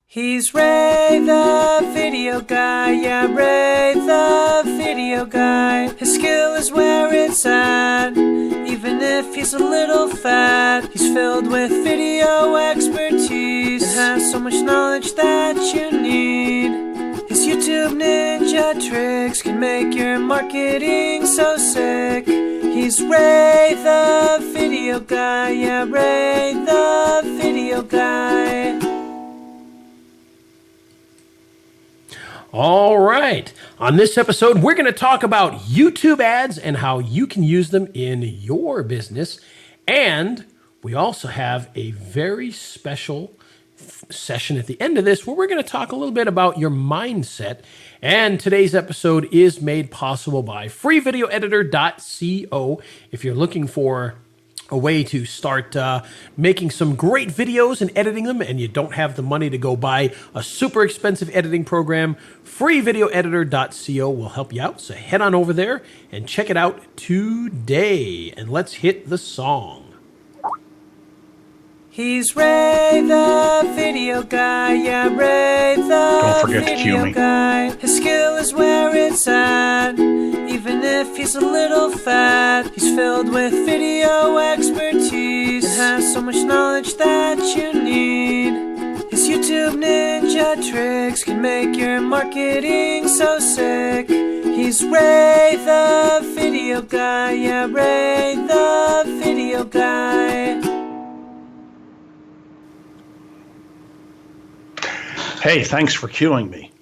He's Ray the video guy, yeah, Ray the video guy. His skill is where it's at, even if he's a little fat. He's filled with video expertise and has so much knowledge that you need. His YouTube ninja tricks can make your marketing so sick. He's Ray the video guy, yeah, Ray the video guy. All right. On this episode, we're going to talk about YouTube ads and how you can use them in your business. And we also have a very special session at the end of this where we're going to talk a little bit about your mindset. And today's episode is made possible by freevideoeditor.co. If you're looking for a way to start making some great videos and editing them, and you don't have the money to go buy a super expensive editing program, freevideoeditor.co will help you out. So head on over there and check it out today. And let's hit the song. He's Ray the video guy, yeah, Ray the video guy. His skill is where it's at, even if he's a little fat. He's filled with video expertise and has so much knowledge that you need. His YouTube ninja tricks can make your marketing so sick. He's Ray the video guy, yeah, Ray the video guy. Hey, thanks for cueing me.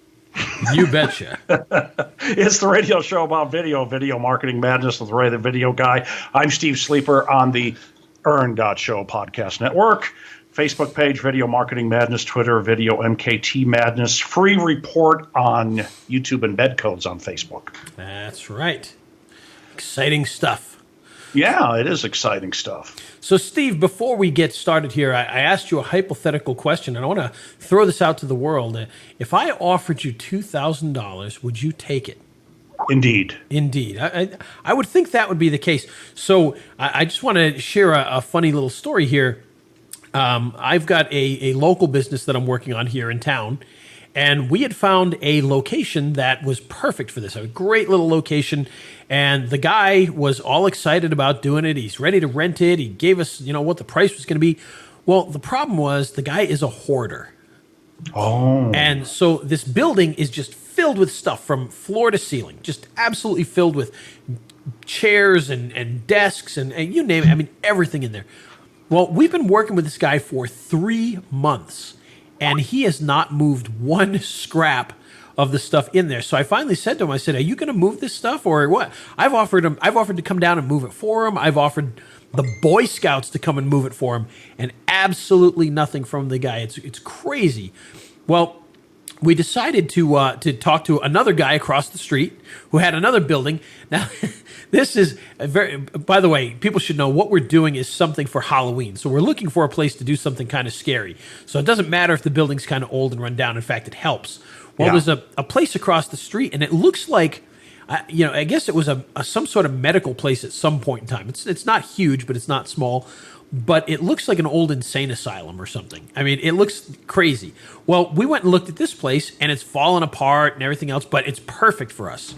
You betcha. It's the radio show about video marketing madness with Ray the Video Guy. I'm Steve Sleeper on the Earn.Show podcast network. Facebook page, Video Marketing Madness. Twitter, Video MKT Madness. Free report on YouTube embed codes on Facebook. That's right. Exciting stuff. Yeah, it is exciting stuff. So, Steve, before we get started here, I asked you a hypothetical question, and I want to throw this out to the world. If I offered you $2,000, would you take it? Indeed. Indeed. I would think that would be the case. So I just want to share a funny little story here. I've got a local business that I'm working on here in town, and we had found a location that was perfect for this, a great little location. And the guy was all excited about doing it. He's ready to rent it. He gave us, what the price was going to be. Well, the problem was the guy is a hoarder. Oh. And so this building is just filled with stuff from floor to ceiling, just absolutely filled with chairs and desks and you name it. I mean, everything in there. Well, we've been working with this guy for 3 months, and he has not moved one scrap of the stuff in there. So I finally said to him, I said, are you going to move this stuff or what? I've offered to come down and move it for him. I've offered the Boy Scouts to come and move it for him, and absolutely nothing from the guy. It's crazy. Well, we decided to talk to another guy across the street who had another building. Now, this is by the way, people should know what we're doing is something for Halloween. So we're looking for a place to do something kind of scary. So it doesn't matter if the building's kind of old and run down. In fact, it helps. Well, there's a place across the street, and it looks like, I guess it was some sort of medical place at some point in time. It's not huge, but it's not small. But it looks like an old insane asylum or something. I mean, it looks crazy. Well, we went and looked at this place, and it's fallen apart and everything else, but it's perfect for us.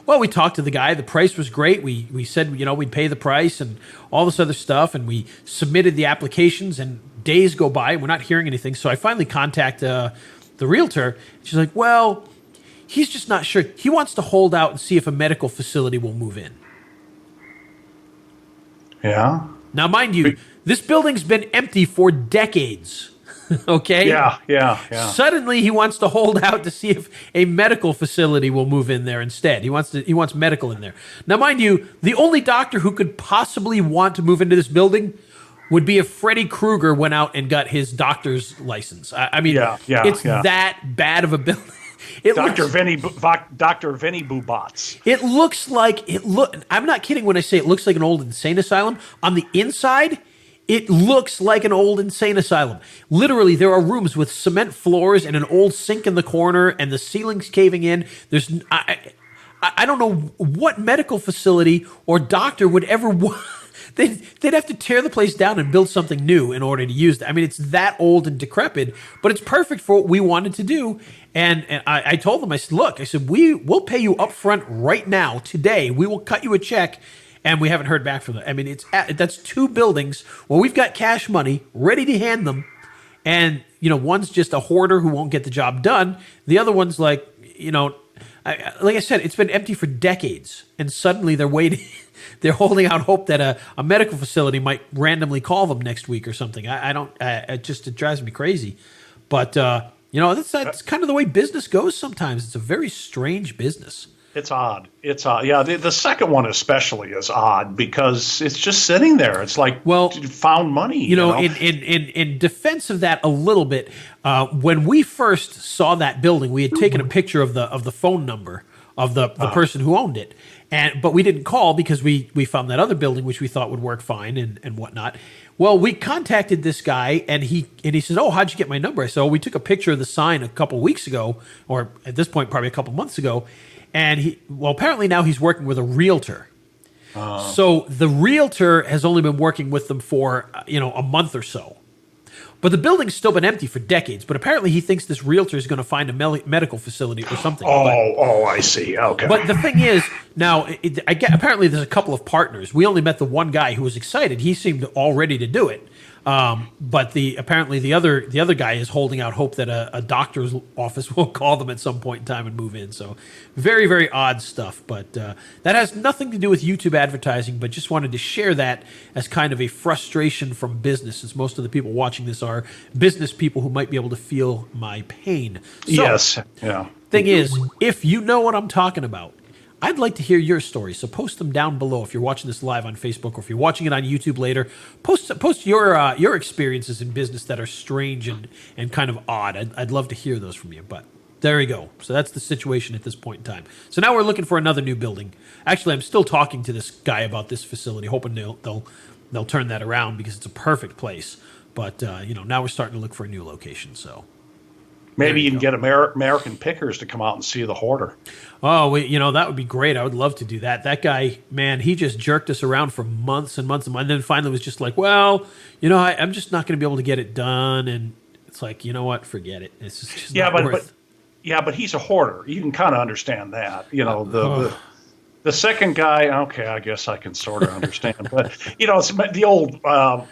Well, we talked to the guy. The price was great. We said, we'd pay the price and all this other stuff, and we submitted the applications, and days go by. We're not hearing anything. So I finally contact the realtor. She's like, well, he's just not sure. He wants to hold out and see if a medical facility will move in. Yeah. Now, mind you, this building's been empty for decades. Okay? Yeah. Suddenly, he wants to hold out to see if a medical facility will move in there instead. He wants medical in there. Now, mind you, the only doctor who could possibly want to move into this building would be if Freddy Krueger went out and got his doctor's license. I mean, it's that bad of a building. Dr. Vinny Bubats. It looks like I'm not kidding when I say it looks like an old insane asylum. On the inside, it looks like an old insane asylum. Literally, there are rooms with cement floors and an old sink in the corner, and the ceiling's caving in. I don't know what medical facility or doctor would ever want. they'd have to tear the place down and build something new in order to use it. I mean, it's that old and decrepit, but it's perfect for what we wanted to do. And I told them, I said, look, I said, we'll pay you up front right now, today. We will cut you a check. And we haven't heard back from them. I mean, that's 2 buildings where we've got cash money ready to hand them. And, one's just a hoarder who won't get the job done. The other one's like, like I said, it's been empty for decades. And suddenly they're waiting. They're holding out hope that a medical facility might randomly call them next week or something. It drives me crazy. But, that's kind of the way business goes sometimes. It's a very strange business. It's odd. It's odd. Yeah, the second one especially is odd because it's just sitting there. It's like, well, you found money. In defense of that a little bit, when we first saw that building, we had taken a picture of the phone number of the person who owned it, but we didn't call because we found that other building which we thought would work fine and whatnot. Well, we contacted this guy and he says, "Oh, how'd you get my number?" I said, "Oh, we took a picture of the sign a couple weeks ago, or at this point probably a couple months ago." And apparently now he's working with a realtor. So the realtor has only been working with them for, a month or so. But the building's still been empty for decades. But apparently he thinks this realtor is going to find a medical facility or something. I see. Okay. But the thing is, now, apparently there's a couple of partners. We only met the one guy who was excited. He seemed all ready to do it. But apparently the other guy is holding out hope that a doctor's office will call them at some point in time and move in. So very, very odd stuff. But that has nothing to do with YouTube advertising, but just wanted to share that as kind of a frustration from business, since most of the people watching this are business people who might be able to feel my pain. So, yes. Yeah. Thing is, if you know what I'm talking about, I'd like to hear your stories, so post them down below. If you're watching this live on Facebook or if you're watching it on YouTube later, post your experiences in business that are strange and kind of odd. I'd love to hear those from you. But there you go. So that's the situation at this point in time. So now we're looking for another new building. Actually, I'm still talking to this guy about this facility, hoping they'll turn that around because it's a perfect place. But now we're starting to look for a new location. So. Maybe you can get American pickers to come out and see the hoarder. Oh, that would be great. I would love to do that. That guy, man, he just jerked us around for months and months and months. And then finally was just like, well, I'm just not going to be able to get it done. And it's like, you know what? Forget it. It's just not worth. But he's a hoarder. You can kind of understand that. The second guy, okay, I guess I can sort of understand. But, it's the old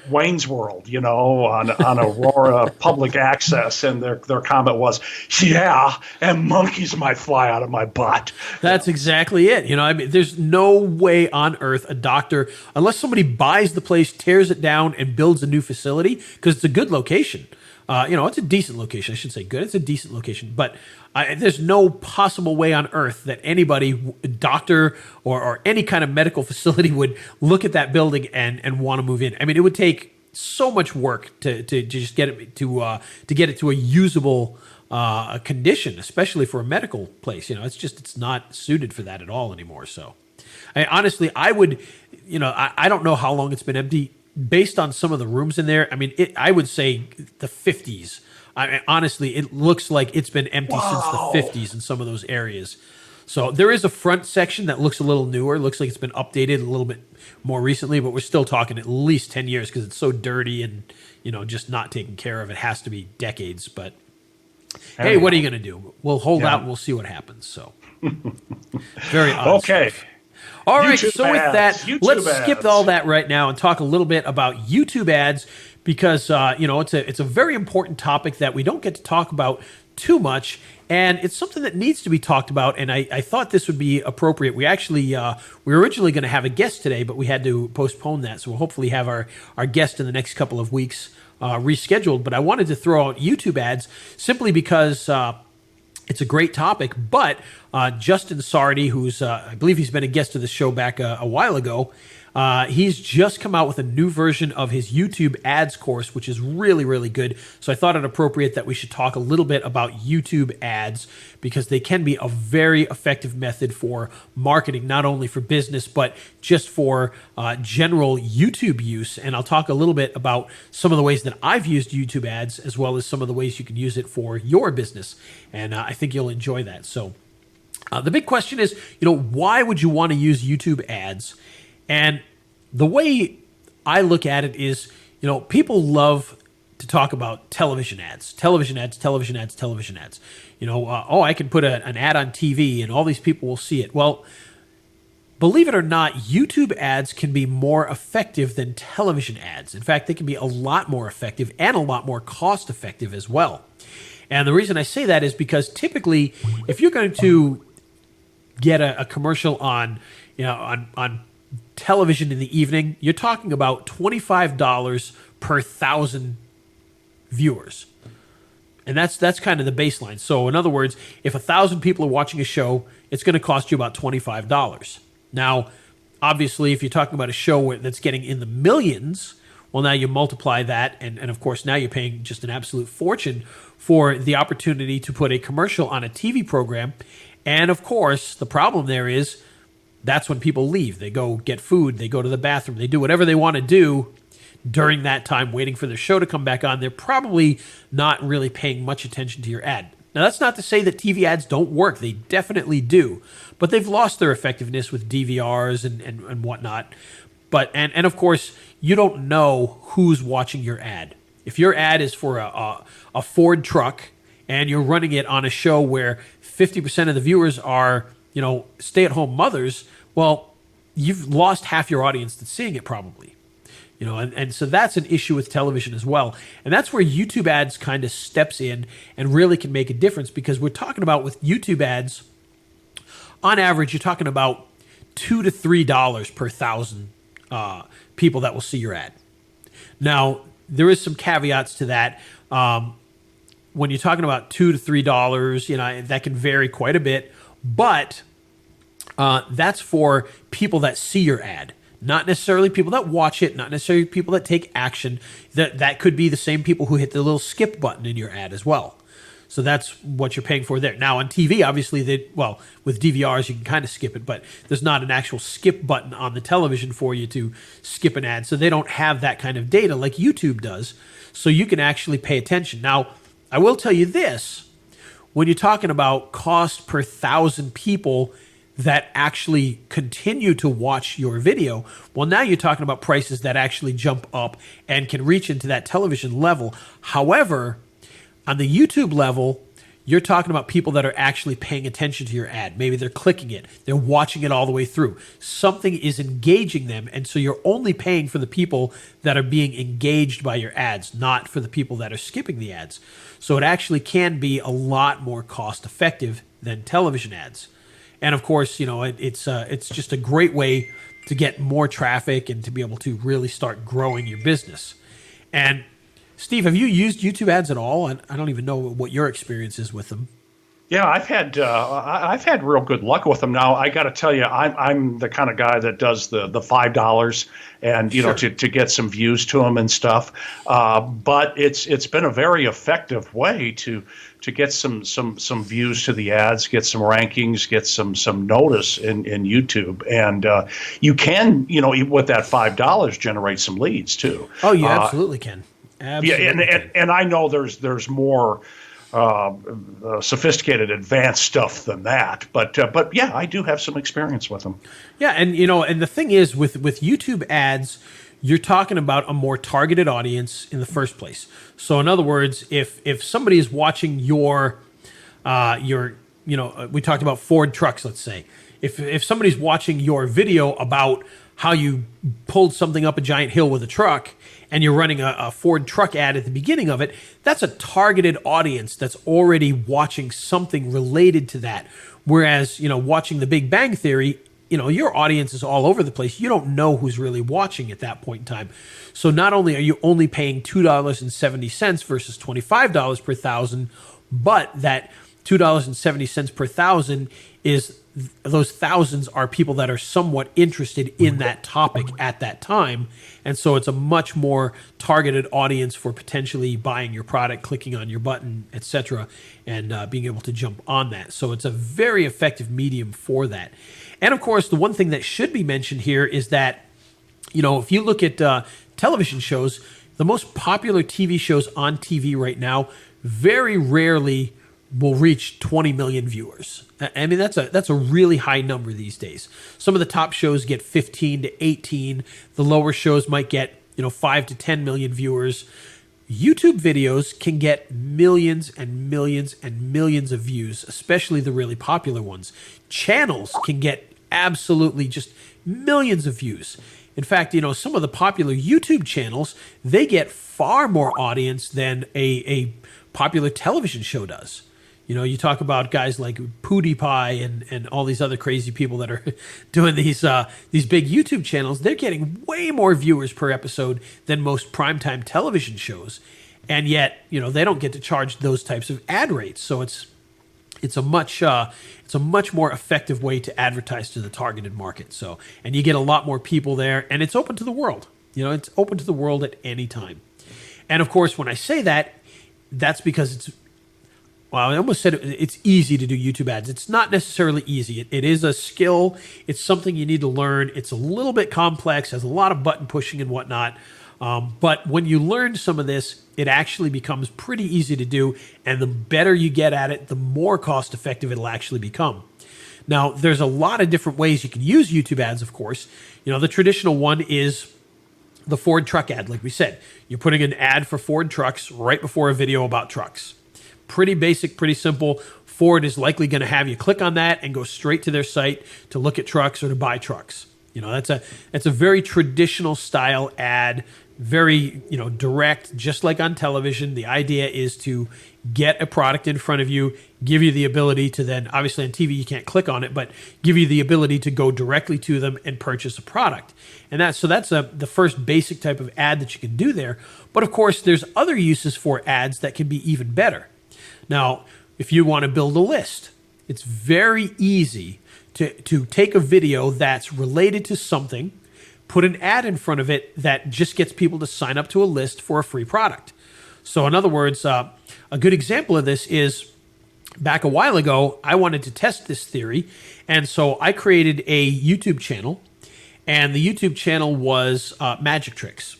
Wayne's World, on Aurora Public Access, and their comment was, yeah, and monkeys might fly out of my butt. That's exactly it. There's no way on earth a doctor, unless somebody buys the place, tears it down, and builds a new facility, because it's a good location. It's a decent location. I should say good. It's a decent location. But there's no possible way on earth that anybody, doctor or any kind of medical facility, would look at that building and want to move in. I mean, it would take so much work to just get it to get it to a usable condition, especially for a medical place. It's not suited for that at all anymore. So, honestly, I would, I don't know how long it's been empty. Based on some of the rooms in there, I mean, I would say the 50s. Honestly, it looks like it's been empty since the 50s in some of those areas. So there is a front section that looks a little newer. It looks like it's been updated a little bit more recently, but we're still talking at least 10 years because it's so dirty and, just not taken care of. It has to be decades. But, hey, what are you going to do? We'll hold out and we'll see what happens. So very odd stuff. All right, YouTube so with ads. that, let's skip all that right now and talk a little bit about YouTube ads because, it's a very important topic that we don't get to talk about too much, and it's something that needs to be talked about, and I thought this would be appropriate. We actually, we were originally going to have a guest today, but we had to postpone that, so we'll hopefully have our guest in the next couple of weeks rescheduled, but I wanted to throw out YouTube ads simply because it's a great topic, but Justin Sardi, who's, I believe he's been a guest of the show back a while ago, he's just come out with a new version of his YouTube ads course, which is really, really good. So I thought it appropriate that we should talk a little bit about YouTube ads because they can be a very effective method for marketing, not only for business, but just for general YouTube use. And I'll talk a little bit about some of the ways that I've used YouTube ads, as well as some of the ways you can use it for your business. And I think you'll enjoy that. So the big question is, why would you want to use YouTube ads? And the way I look at it is, people love to talk about television ads, television ads, television ads, television ads. I can put an ad on TV and all these people will see it. Well, believe it or not, YouTube ads can be more effective than television ads. In fact, they can be a lot more effective and a lot more cost effective as well. And the reason I say that is because typically, if you're going to get a commercial on television in the evening, you're talking about $25 per 1,000 viewers. And that's kind of the baseline. So in other words, if 1,000 people are watching a show, it's going to cost you about $25. Now, obviously, if you're talking about a show that's getting in the millions, well, now you multiply that, and of course, now you're paying just an absolute fortune for the opportunity to put a commercial on a TV program. And of course, the problem there is that's when people leave. They go get food, they go to the bathroom, they do whatever they want to do during that time, waiting for the show to come back on. They're probably not really paying much attention to your ad. Now, that's not to say that TV ads don't work. They definitely do. But they've lost their effectiveness with DVRs and whatnot. And of course, you don't know who's watching your ad. If your ad is for a Ford truck and you're running it on a show where 50% of the viewers are, stay-at-home mothers, well, you've lost half your audience that's seeing it probably. And so that's an issue with television as well. And that's where YouTube ads kind of steps in and really can make a difference, because we're talking about with YouTube ads, on average, you're talking about $2 to $3 per 1,000 people that will see your ad. Now, there is some caveats to that. When you're talking about $2 to $3, that can vary quite a bit, but that's for people that see your ad. Not necessarily people that watch it, not necessarily people that take action. That could be the same people who hit the little skip button in your ad as well. So that's what you're paying for there. Now on TV, obviously, with DVRs, you can kind of skip it, but there's not an actual skip button on the television for you to skip an ad. So they don't have that kind of data like YouTube does. So you can actually pay attention. Now, I will tell you this. When you're talking about cost per 1,000 people that actually continue to watch your video, well, now you're talking about prices that actually jump up and can reach into that television level. However, on the YouTube level, you're talking about people that are actually paying attention to your ad. Maybe they're clicking it. They're watching it all the way through. Something is engaging them, and so you're only paying for the people that are being engaged by your ads, not for the people that are skipping the ads. So it actually can be a lot more cost effective than television ads. And of course, it's just a great way to get more traffic and to be able to really start growing your business. And Steve, have you used YouTube ads at all? And I don't even know what your experience is with them. Yeah, I've had real good luck with them. Now, I got to tell you, I'm the kind of guy that does the $5 and Sure. to get some views to them and stuff. But it's been a very effective way to get some views to the ads, get some rankings, get some notice in YouTube, and you can with that $5 generate some leads too. Oh, you absolutely can. Absolutely Yeah, and I know there's more sophisticated, advanced stuff than that. But yeah, I do have some experience with them. Yeah, and and the thing is with YouTube ads, you're talking about a more targeted audience in the first place. So in other words, if somebody is watching your we talked about Ford trucks, let's say. If somebody's watching your video about how you pulled something up a giant hill with a truck, and you're running a Ford truck ad at the beginning of it, that's a targeted audience that's already watching something related to that. Whereas, watching The Big Bang Theory, your audience is all over the place. You don't know who's really watching at that point in time. So not only are you only paying $2.70 versus $25 per 1,000, but that $2.70 per 1,000 is those thousands are people that are somewhat interested in that topic at that time. And so it's a much more targeted audience for potentially buying your product, clicking on your button, etc., and being able to jump on that. So it's a very effective medium for that. And of course, the one thing that should be mentioned here is that, if you look at television shows, the most popular TV shows on TV right now very rarely will reach 20 million viewers. I mean, that's a really high number these days. Some of the top shows get 15 to 18. The lower shows might get 5 to 10 million viewers. YouTube videos can get millions and millions and millions of views, especially the really popular ones. Channels can get absolutely just millions of views. In fact, some of the popular YouTube channels, they get far more audience than a popular television show does. You talk about guys like PewDiePie and all these other crazy people that are doing these big YouTube channels. They're getting way more viewers per episode than most primetime television shows, and yet they don't get to charge those types of ad rates. So it's a much more effective way to advertise to the targeted market. So, and you get a lot more people there, and it's open to the world. It's open to the world at any time. And of course, when I say that, that's because I almost said it's easy to do YouTube ads. It's not necessarily easy. It is a skill. It's something you need to learn. It's a little bit complex, has a lot of button pushing and whatnot. But when you learn some of this, it actually becomes pretty easy to do. And the better you get at it, the more cost effective it'll actually become. Now, there's a lot of different ways you can use YouTube ads, of course. The traditional one is the Ford truck ad, like we said. You're putting an ad for Ford trucks right before a video about trucks. Pretty basic, pretty simple. Ford is likely going to have you click on that and go straight to their site to look at trucks or to buy trucks. That's a very traditional style ad, very direct, just like on television. The idea is to get a product in front of you, give you the ability to then, obviously on TV you can't click on it, but give you the ability to go directly to them and purchase a product. And that's the first basic type of ad that you can do there. But of course, there's other uses for ads that can be even better. Now, if you want to build a list, it's very easy to take a video that's related to something, put an ad in front of it that just gets people to sign up to a list for a free product. So in other words, a good example of this is back a while ago, I wanted to test this theory. And so I created a YouTube channel, and the YouTube channel was magic tricks.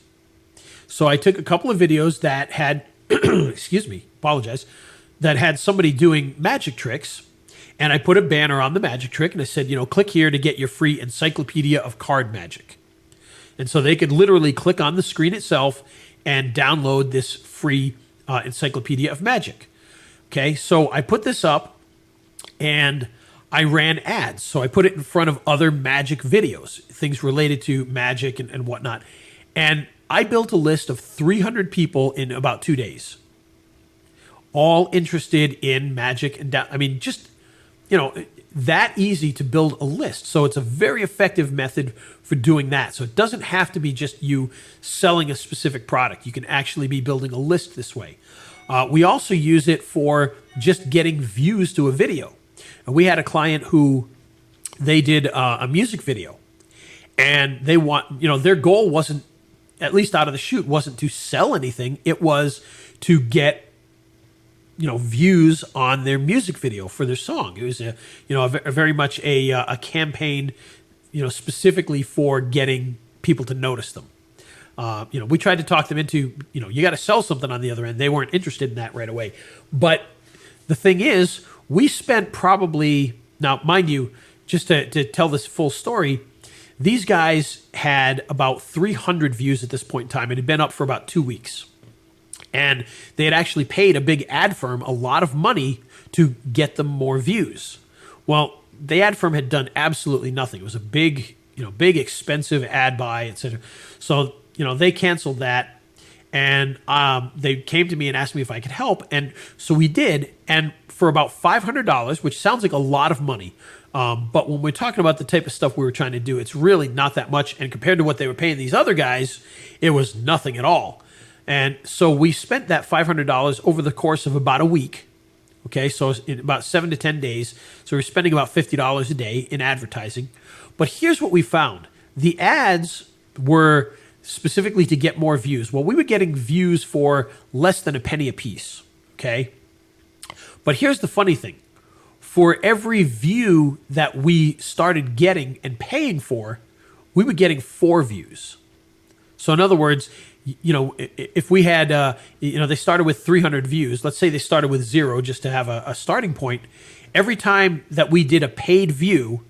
So I took a couple of videos that had, apologize, that had somebody doing magic tricks, and I put a banner on the magic trick, and I said, click here to get your free encyclopedia of card magic. And so they could literally click on the screen itself and download this free encyclopedia of magic. Okay, so I put this up, and I ran ads. So I put it in front of other magic videos, things related to magic and whatnot. And I built a list of 300 people in about 2 days, all interested in magic. And just, that easy to build a list. So it's a very effective method for doing that. So it doesn't have to be just you selling a specific product. You can actually be building a list this way. We also use it for just getting views to a video. And we had a client who they did a music video, and they want, their goal wasn't, at least out of the chute, wasn't to sell anything. It was to get views on their music video for their song. It was very much a campaign, specifically for getting people to notice them. We tried to talk them into, you got to sell something on the other end. They weren't interested in that right away. But the thing is, we spent probably, now mind you, just to tell this full story, these guys had about 300 views at this point in time. It had been up for about 2 weeks. And they had actually paid a big ad firm a lot of money to get them more views. Well, the ad firm had done absolutely nothing. It was a big expensive ad buy, etc. So, they canceled that, and they came to me and asked me if I could help. And so we did. And for about $500, which sounds like a lot of money, but when we're talking about the type of stuff we were trying to do, it's really not that much. And compared to what they were paying these other guys, it was nothing at all. And so we spent that $500 over the course of about a week. Okay, so in about 7 to 10 days. So we're spending about $50 a day in advertising. But here's what we found. The ads were specifically to get more views. Well, we were getting views for less than a penny a piece. Okay. But here's the funny thing. For every view that we started getting and paying for, we were getting 4 views. So in other words, if we had, they started with 300 views. Let's say they started with 0 just to have a starting point. Every time that we did a paid view,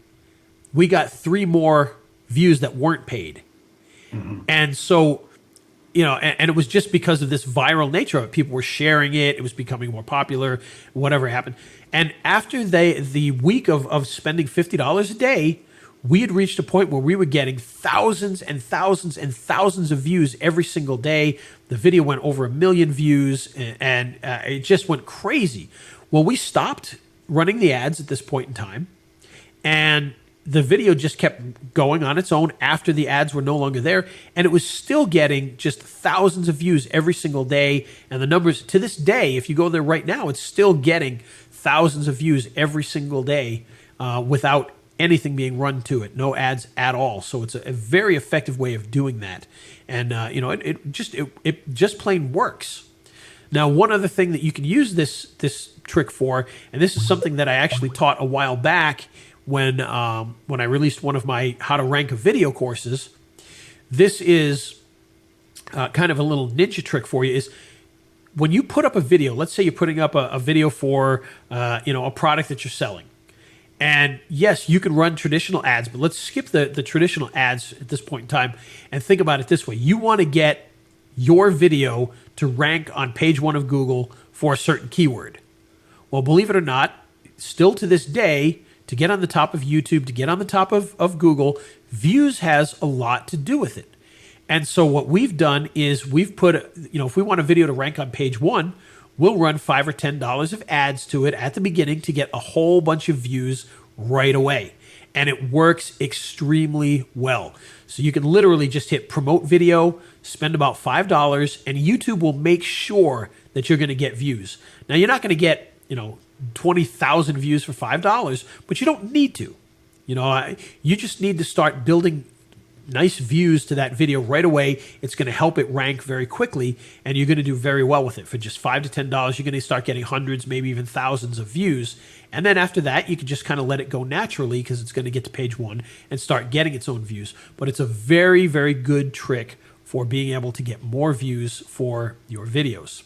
we got 3 more views that weren't paid. Mm-hmm. And so, and it was just because of this viral nature of it. People were sharing it. It was becoming more popular, whatever happened. And after the week of spending $50 a day, we had reached a point where we were getting thousands and thousands and thousands of views every single day. The video went over 1 million views, and it just went crazy. Well, we stopped running the ads at this point in time, and the video just kept going on its own after the ads were no longer there, and it was still getting just thousands of views every single day. And the numbers to this day, if you go there right now, it's still getting thousands of views every single day without anything being run to it, no ads at all. So it's a very effective way of doing that, and it just plain works. Now, one other thing that you can use this trick for, and this is something that I actually taught a while back when I released one of my How to Rank a Video courses. This is kind of a little ninja trick for you. Is when you put up a video, let's say you're putting up a video for a product that you're selling. And yes, you can run traditional ads, but let's skip the traditional ads at this point in time and think about it this way. You want to get your video to rank on page 1 of Google for a certain keyword. Well, believe it or not, still to this day, to get on the top of YouTube, to get on the top of Google, views has a lot to do with it. And so what we've done is we've put, if we want a video to rank on page 1, we'll run $5 or $10 of ads to it at the beginning to get a whole bunch of views right away. And it works extremely well. So you can literally just hit promote video, spend about $5, and YouTube will make sure that you're going to get views. Now, you're not going to get, 20,000 views for $5, but you don't need to. You just need to start building nice views to that video right away. It's going to help it rank very quickly, and you're going to do very well with it. For just $5 to $10, you're going to start getting hundreds, maybe even thousands of views. And then after that, you can just kind of let it go naturally because it's going to get to page 1 and start getting its own views. But it's a very, very good trick for being able to get more views for your videos.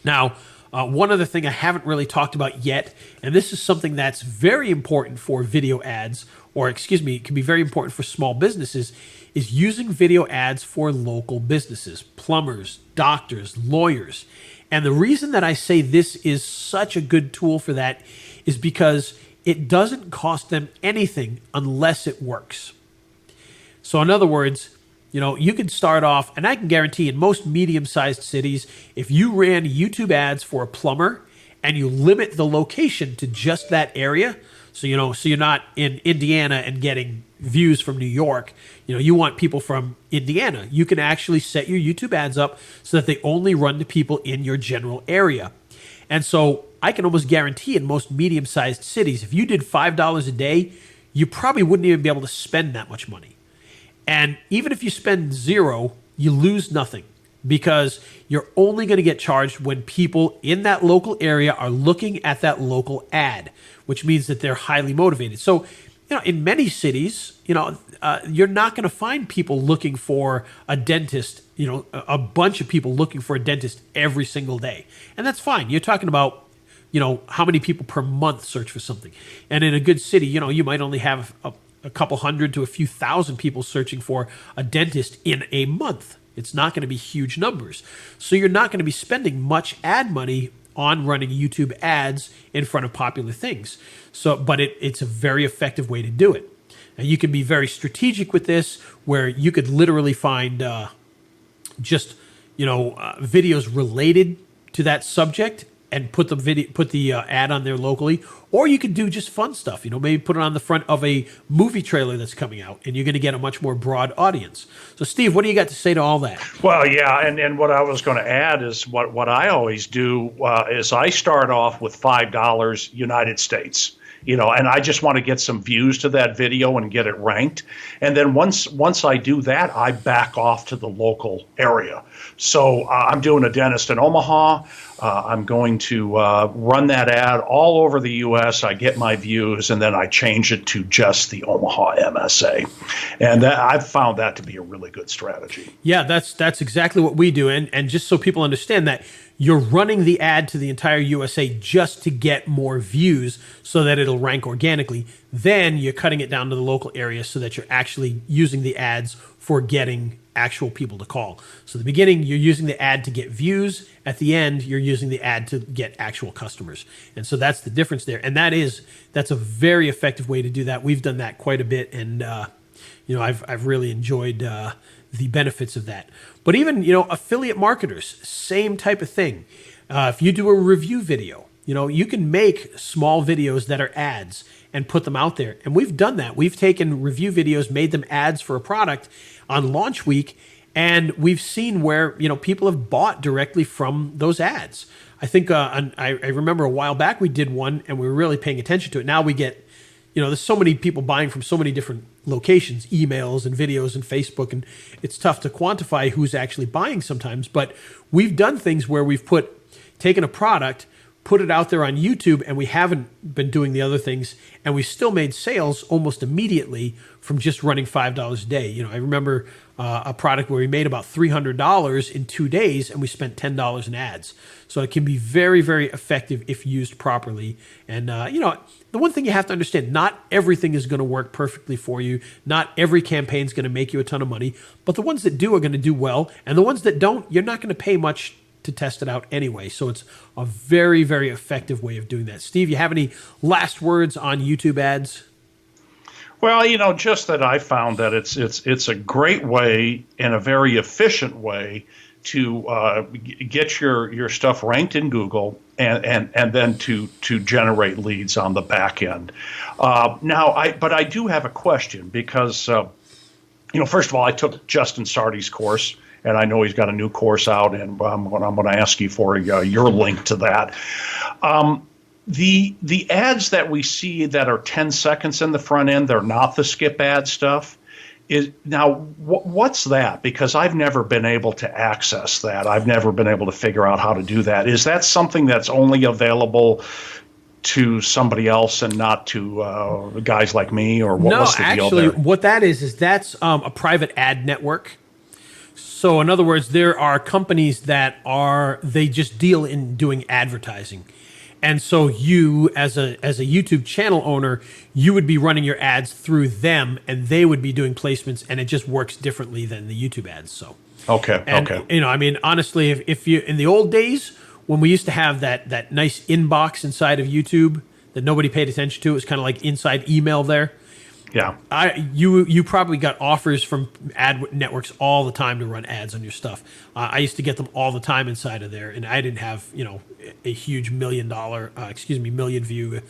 Now, one other thing I haven't really talked about yet, and this is something that's very important for video ads, it can be very important for small businesses, is using video ads for local businesses, plumbers, doctors, lawyers. And the reason that I say this is such a good tool for that is because it doesn't cost them anything unless it works. So in other words, you could start off, and I can guarantee in most medium-sized cities, if you ran YouTube ads for a plumber and you limit the location to just that area, so you're not in Indiana and getting views from New York, you want people from Indiana, you can actually set your YouTube ads up so that they only run to people in your general area. And so I can almost guarantee in most medium-sized cities, if you did $5 a day, you probably wouldn't even be able to spend that much money. And even if you spend 0, you lose nothing because you're only going to get charged when people in that local area are looking at that local ad, which means that they're highly motivated. So, in many cities, you're not going to find people looking for a dentist, a bunch of people looking for a dentist every single day. And that's fine. You're talking about, how many people per month search for something. And in a good city, you might only have a couple hundred to a few thousand people searching for a dentist in a month. It's not going to be huge numbers. So you're not going to be spending much ad money on running YouTube ads in front of popular things. But it's a very effective way to do it. And you can be very strategic with this, where you could literally find videos related to that subject and put the ad on there locally, or you could do just fun stuff. Maybe put it on the front of a movie trailer that's coming out, and you're going to get a much more broad audience. So, Steve, what do you got to say to all that? Well, yeah, and what I was going to add is what I always do is I start off with $5 United States. and I just want to get some views to that video and get it ranked. And then once I do that, I back off to the local area. So I'm doing a dentist in Omaha. I'm going to run that ad all over the U.S. I get my views, and then I change it to just the Omaha MSA. And I've found that to be a really good strategy. Yeah, that's exactly what we do. And just so people understand that, you're running the ad to the entire USA just to get more views so that it'll rank organically. Then you're cutting it down to the local area so that you're actually using the ads for getting actual people to call. So at the beginning, you're using the ad to get views. At the end, you're using the ad to get actual customers. And so that's the difference there. And that's a very effective way to do that. We've done that quite a bit. And, I've really enjoyed the benefits of that. But even, affiliate marketers, same type of thing. If you do a review video, you can make small videos that are ads and put them out there. And we've done that. We've taken review videos, made them ads for a product on launch week, and we've seen where, people have bought directly from those ads. I think I remember a while back we did one, and we were really paying attention to it. Now we get, there's so many people buying from so many different locations, emails and videos and Facebook, and it's tough to quantify who's actually buying sometimes. But we've done things where we've taken a product, put it out there on YouTube, and we haven't been doing the other things, and we still made sales almost immediately from just running $5 a day. I remember a product where we made about $300 in 2 days, and we spent $10 in ads. So it can be very, very effective if used properly. And, the one thing you have to understand, not everything is going to work perfectly for you. Not every campaign is going to make you a ton of money, but the ones that do are going to do well. And the ones that don't, you're not going to pay much to test it out anyway. So it's a very, very effective way of doing that. Steve, you have any last words on YouTube ads? Well, just that I found that it's a great way and a very efficient way to get your stuff ranked in Google and then to generate leads on the back end. But I do have a question because first of all, I took Justin Sardi's course, and I know he's got a new course out, and I'm going to ask you for your link to that. The ads that we see that are 10 seconds in the front end, they're not the skip ad stuff. What's that? Because I've never been able to access that. I've never been able to figure out how to do that. Is that something that's only available to somebody else and not to guys like me? Or what's the deal there? What that is that's a private ad network. So in other words, there are companies that they just deal in doing advertising. And so you, as a YouTube channel owner, you would be running your ads through them, and they would be doing placements, and it just works differently than the YouTube ads. So okay. Honestly, if you in the old days when we used to have that nice inbox inside of YouTube that nobody paid attention to, it was kind of like inside email there. Yeah. You probably got offers from ad networks all the time to run ads on your stuff. I used to get them all the time inside of there, and I didn't have a huge million view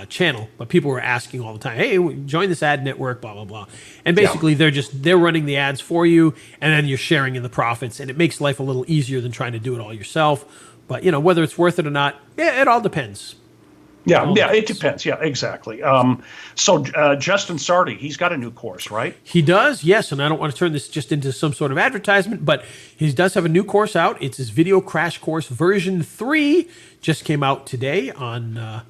channel, but people were asking all the time, hey, join this ad network, blah blah blah. And basically they're running the ads for you, and then you're sharing in the profits, and it makes life a little easier than trying to do it all yourself. But whether it's worth it or not, it all depends. Yeah, it depends. Yeah, exactly. So Justin Sardi, he's got a new course, right? He does, yes. And I don't want to turn this just into some sort of advertisement, but he does have a new course out. It's his Video Crash Course version 3. Just came out today on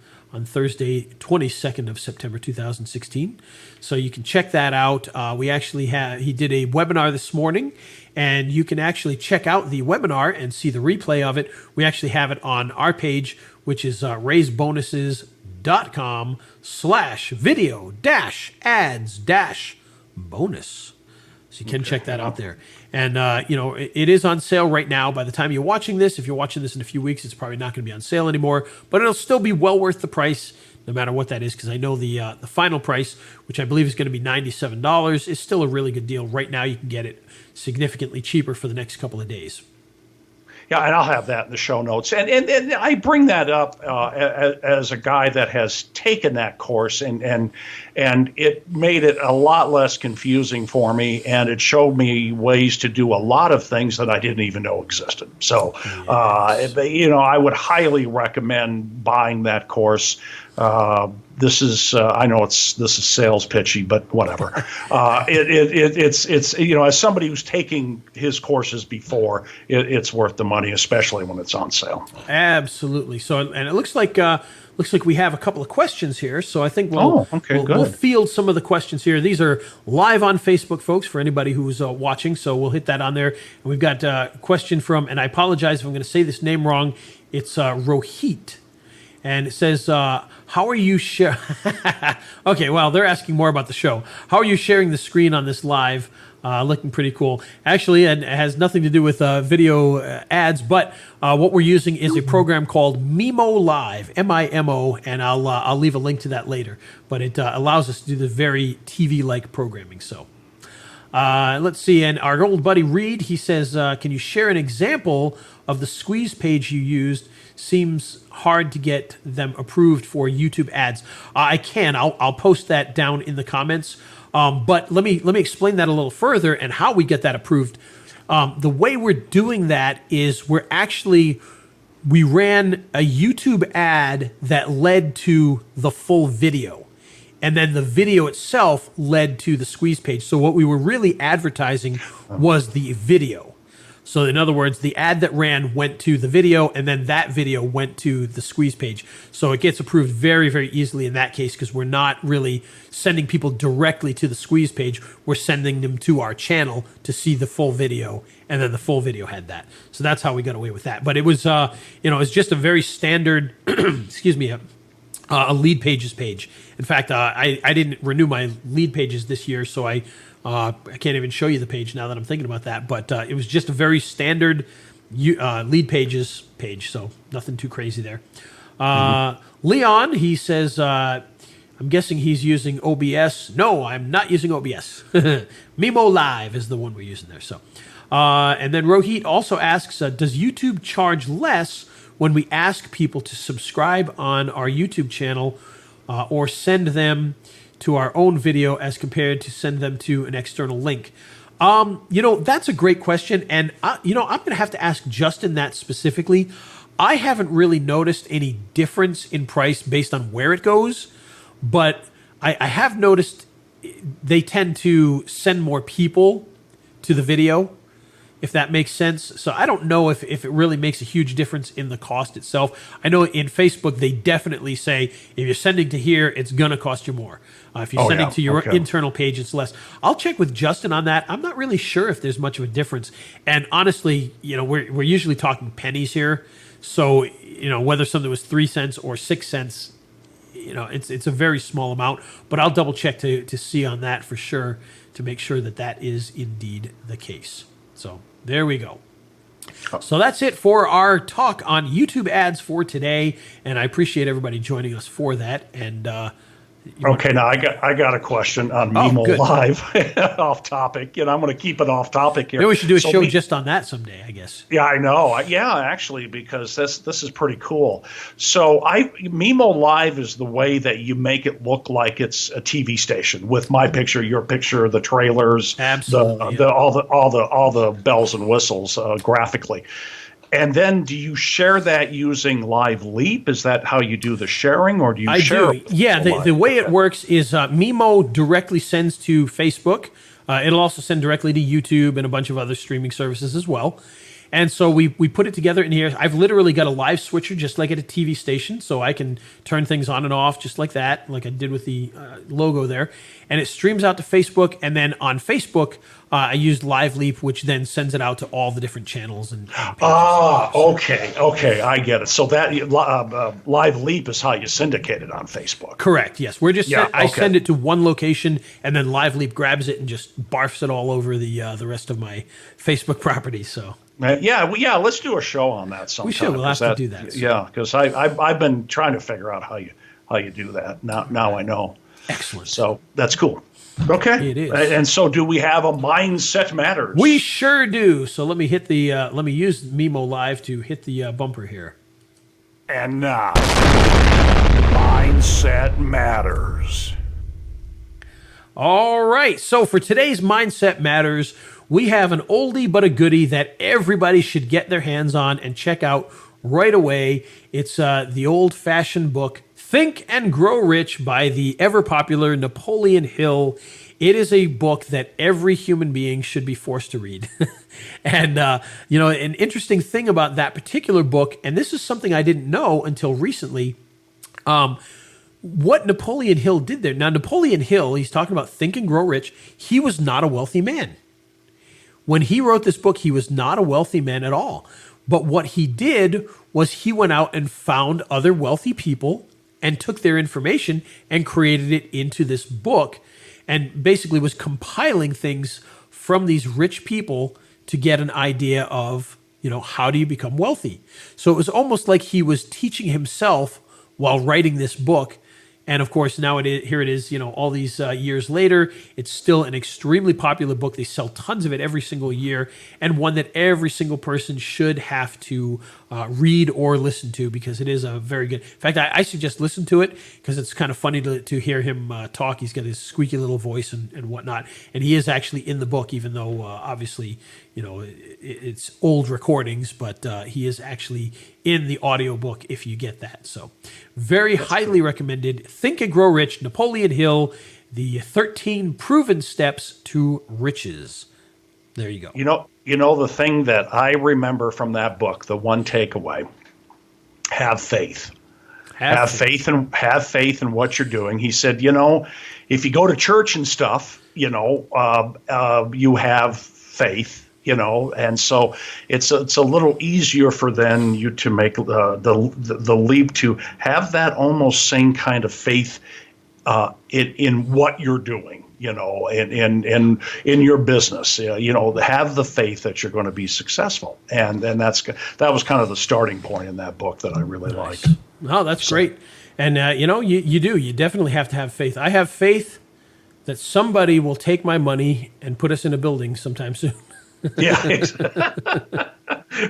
Thursday, 22nd of September, 2016. So you can check that out. He did a webinar this morning, and you can actually check out the webinar and see the replay of it. We actually have it on our page, which is raisebonuses.com/video-ads-bonus. So you can check that out there. And, it is on sale right now. By the time you're watching this, if you're watching this in a few weeks, it's probably not going to be on sale anymore. But it'll still be well worth the price, no matter what that is, because I know the final price, which I believe is going to be $97, is still a really good deal. Right now, you can get it significantly cheaper for the next couple of days. Yeah, and I'll have that in the show notes. And I bring that up as a guy that has taken that course, and it made it a lot less confusing for me, and it showed me ways to do a lot of things that I didn't even know existed. So, I would highly recommend buying that course. This is I know this is sales pitchy, but whatever. It's as somebody who's taking his courses before, it's worth the money, especially when it's on sale. Absolutely. So, and it looks like we have a couple of questions here. So I think we'll field some of the questions here. These are live on Facebook, folks, for anybody who's watching. So we'll hit that on there. And we've got a question from, and I apologize if I'm going to say this name wrong. It's Rohit. And it says, how are you Okay, well, they're asking more about the show. How are you sharing the screen on this live? Looking pretty cool. Actually, it has nothing to do with video ads, but what we're using is a program called Mimo Live, M-I-M-O, and I'll leave a link to that later. But it allows us to do the very TV-like programming. So let's see. And our old buddy Reed, he says, can you share an example of the squeeze page you used? Seems hard to get them approved for YouTube ads. I can. I'll post that down in the comments. But let me explain that a little further and how we get that approved. The way we're doing that is we ran a YouTube ad that led to the full video. And then the video itself led to the squeeze page. So what we were really advertising was the video. So in other words, the ad that ran went to the video, and then that video went to the squeeze page. So it gets approved very, very easily in that case because we're not really sending people directly to the squeeze page. We're sending them to our channel to see the full video, and then the full video had that. So that's how we got away with that. But it was, it's just a very standard, a lead pages page. In fact, I didn't renew my lead pages this year, so I can't even show you the page now that I'm thinking about that. But it was just a very standard lead pages page, so nothing too crazy there. Leon, he says, I'm guessing he's using OBS. No, I'm not using OBS. Mimo Live is the one we're using there. So, and then Rohit also asks, does YouTube charge less when we ask people to subscribe on our YouTube channel or send them to our own video as compared to send them to an external link? That's a great question. And, I'm going to have to ask Justin that specifically. I haven't really noticed any difference in price based on where it goes, but I have noticed they tend to send more people to the video, if that makes sense. So I don't know if it really makes a huge difference in the cost itself. I know in Facebook, they definitely say, if you're sending to here, it's going to cost you more. If you're sending to your internal page, it's less. I'll check with Justin on that. I'm not really sure if there's much of a difference. And honestly, we're usually talking pennies here. So, whether something was 3 cents or 6 cents, it's a very small amount. But I'll double check to see on that for sure to make sure that is indeed the case. So there we go. So that's it for our talk on YouTube ads for today, and I appreciate everybody joining us for that. And okay, now I got a question on Mimo Live, off topic. I'm going to keep it off topic here. Maybe we should do a show just on that someday, I guess. Yeah, I know. Yeah, actually, because this is pretty cool. So Mimo Live is the way that you make it look like it's a TV station with my picture, your picture, the trailers, absolutely, all the bells and whistles graphically. And then do you share that using Live Leap? Is that how you do the sharing, or do you share it? Yeah, the way it works is Mimo directly sends to Facebook. It'll also send directly to YouTube and a bunch of other streaming services as well. And so we put it together in here. I've literally got a live switcher just like at a TV station, so I can turn things on and off just like that, like I did with the logo there. And it streams out to Facebook, and then on Facebook, I used Live Leap, which then sends it out to all the different channels and pages. Okay, I get it. So that Live Leap is how you syndicate it on Facebook. Correct. Yes, we're just I send it to one location, and then Live Leap grabs it and just barfs it all over the rest of my Facebook properties. So. Let's do a show on that sometime. We should. We'll have to do that. So. Yeah, because I've been trying to figure out how you do that. Now I know. Excellent. So that's cool. Okay. It is. And so do we have a Mindset Matters? We sure do. So let me hit the, let me use Mimo Live to hit the bumper here. And now, Mindset Matters. All right. So for today's Mindset Matters, we have an oldie but a goodie that everybody should get their hands on and check out right away. It's the old-fashioned book, Think and Grow Rich by the ever-popular Napoleon Hill. It is a book that every human being should be forced to read. And, you know, an interesting thing about that particular book, and this is something I didn't know until recently, what Napoleon Hill did there. Now, Napoleon Hill, he's talking about Think and Grow Rich. He was not a wealthy man. When he wrote this book, he was not a wealthy man at all. But what he did was he went out and found other wealthy people and took their information and created it into this book, and basically was compiling things from these rich people to get an idea of, you know, how do you become wealthy? So it was almost like he was teaching himself while writing this book. And of course, now here it is, you know, all these years later, it's still an extremely popular book. They sell tons of it every single year, and one that every single person should have to read or listen to, because it is a very good. In fact, I suggest listen to it because it's kind of funny to hear him talk. He's got his squeaky little voice and whatnot, and he is actually in the book, even though obviously, you know, it's old recordings, but he is actually in the audiobook if you get that. So very highly recommended. Think and Grow Rich, Napoleon Hill, the 13 Proven Steps to Riches. There you go. You know the thing that I remember from that book, the one takeaway, have faith. Have faith in what you're doing. He said, you know, if you go to church and stuff, you know, you have faith. You know, and so it's a little easier for then you to make the leap to have that almost same kind of faith in what you're doing. You know, in your business, you know, have the faith that you're going to be successful, and that was kind of the starting point in that book that I really liked. Oh, that's great. And you know, you definitely have to have faith. I have faith that somebody will take my money and put us in a building sometime soon. Yeah.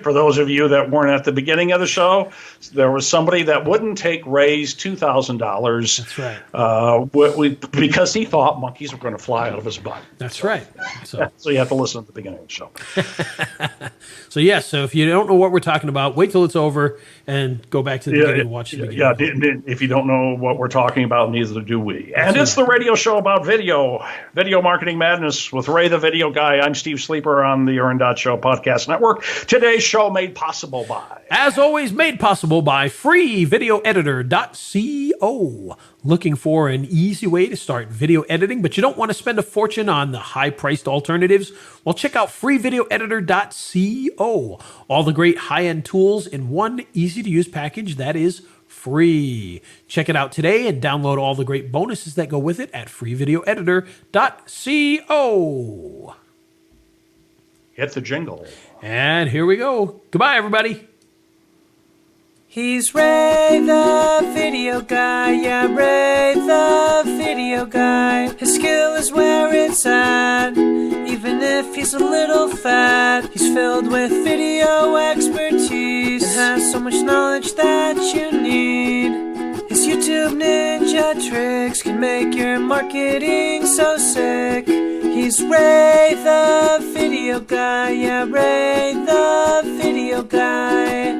For those of you that weren't at the beginning of the show, there was somebody that wouldn't take Ray's $2,000. That's right. Because he thought monkeys were going to fly out of his butt. That's right. So you have to listen at the beginning of the show. So if you don't know what we're talking about, wait till it's over and go back to the beginning and watch the beginning. Yeah, if you don't know what we're talking about, neither do we. And it's the radio show about video marketing madness with Ray the Video Guy. I'm Steve Sleeper on the Earn Show Podcast Network. Today's show made possible by, as always, made possible by freevideoeditor.co. Looking for an easy way to start video editing, but you don't want to spend a fortune on the high-priced alternatives? Well, check out freevideoeditor.co. All the great high-end tools in one easy-to-use package that is free. Check it out today and download all the great bonuses that go with it at freevideoeditor.co. Hit the jingle. And here we go. Goodbye, everybody. He's Ray the Video Guy, yeah, Ray the Video Guy. His skill is where it's at, even if he's a little fat. He's filled with video expertise and has so much knowledge that you need. His YouTube ninja tricks can make your marketing so sick. He's Ray the Video Guy, yeah, Ray the Video Guy.